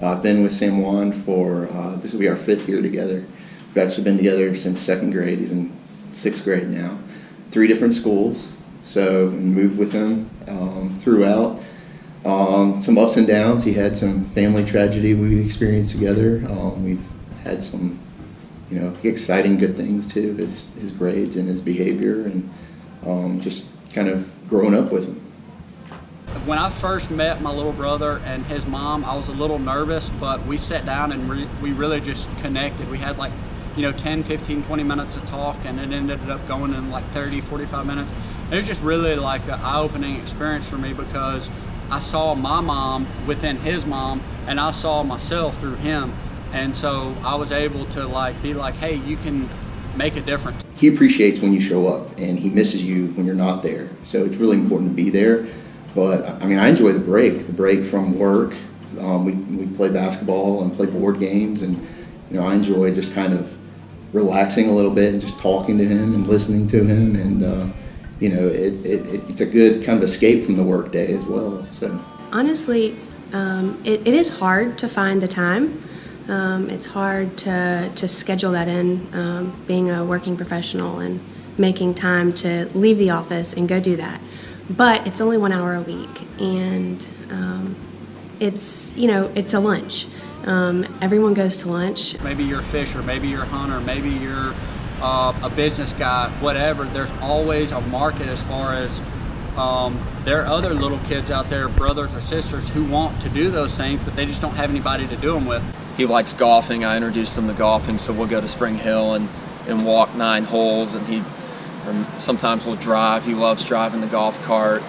I've been with San Juan for, this will be our 5th year together. We've actually been together since 2nd grade. He's in 6th grade now. 3 different schools, so moved with him throughout. Some ups and downs. He had some family tragedy we experienced together. We've had some, exciting good things too. His grades and his behavior, and just kind of growing up with him. When I first met my little brother and his mom, I was a little nervous, but we sat down and we really just connected. We had 10, 15, 20 minutes of talk, and it ended up going in 30, 45 minutes. And it was just really an eye-opening experience for me, because I saw my mom within his mom, and I saw myself through him. And so I was able to be hey, you can make a difference. He appreciates when you show up, and he misses you when you're not there. So it's really important to be there. But I enjoy the break from work. We play basketball and play board games, and I enjoy just kind of relaxing a little bit and just talking to him and listening to him, and it's a good kind of escape from the work day as well. So honestly, it is hard to find the time. It's hard to schedule that in, being a working professional and making time to leave the office and go do that. But it's only 1 hour a week, and it's a lunch. Everyone goes to lunch. Maybe you're a fisher, maybe you're a hunter, maybe you're a business guy, whatever. There's always a market as far as there are other little kids out there, brothers or sisters, who want to do those things, but they just don't have anybody to do them with. He likes golfing. I introduced him to golfing, so we'll go to Spring Hill and walk 9 holes, and sometimes we'll drive. He loves driving the golf cart.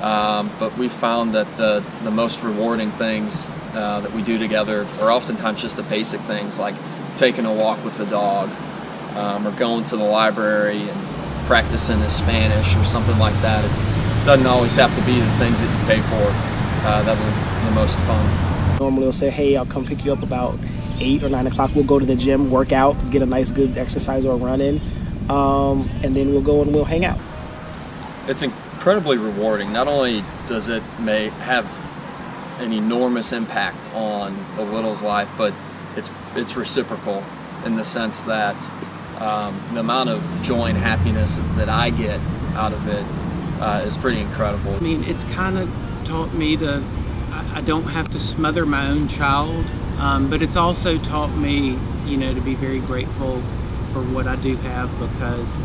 But we found that the most rewarding things that we do together are oftentimes just the basic things, like taking a walk with the dog, or going to the library and practicing his Spanish or something like that. It doesn't always have to be the things that you pay for that are the most fun. Normally we'll say, hey, I'll come pick you up about 8 or 9 o'clock. We'll go to the gym, work out, get a nice good exercise or run in, and then we'll go and we'll hang out. It's incredibly rewarding. Not only does it may have an enormous impact on the little's life, but it's reciprocal in the sense that the amount of joy and happiness that I get out of it is pretty incredible. It's kind of taught me I don't have to smother my own child, but it's also taught me, to be very grateful for what I do have, because,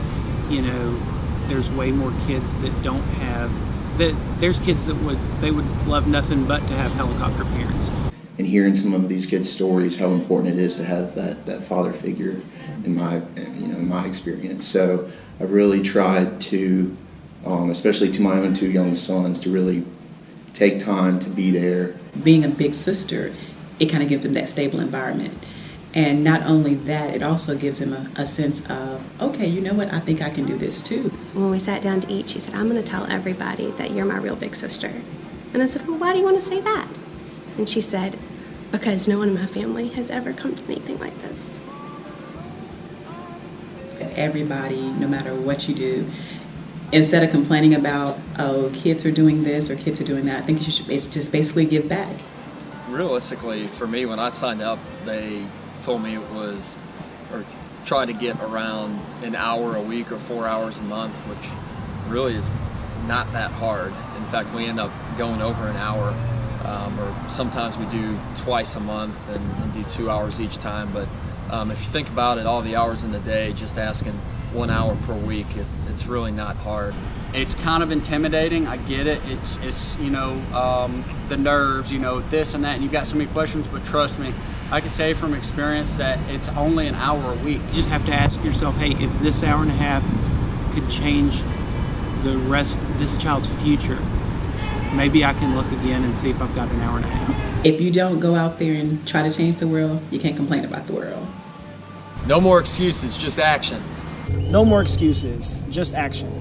there's way more kids that don't have, there's kids that would love nothing but to have helicopter parents. And hearing some of these kids' stories, how important it is to have that father figure in my experience. So I've really tried to, especially to my own 2 young sons, to really take time to be there. Being a big sister, it kind of gives them that stable environment. And not only that, it also gives them a sense of, okay, you know what, I think I can do this too. When we sat down to eat, she said, I'm going to tell everybody that you're my real big sister. And I said, well, why do you want to say that? And she said, because no one in my family has ever come to anything like this. Everybody, no matter what you do, instead of complaining about, oh, kids are doing this or kids are doing that, I think you should just basically give back. Realistically, for me, when I signed up, they told me it was, or try to get around an hour a week or 4 hours a month, which really is not that hard. In fact, we end up going over an hour, or sometimes we do twice a month and do 2 hours each time. But if you think about it, all the hours in the day, just asking 1 hour per week, it's really not hard. It's kind of intimidating. I get it. It's the nerves, this and that, and you've got so many questions. But trust me, I can say from experience that it's only an hour a week. You just have to ask yourself, hey, if this hour and a half could change the rest, this child's future, maybe I can look again and see if I've got an hour and a half. If you don't go out there and try to change the world, you can't complain about the world. No more excuses, just action. No more excuses, just action.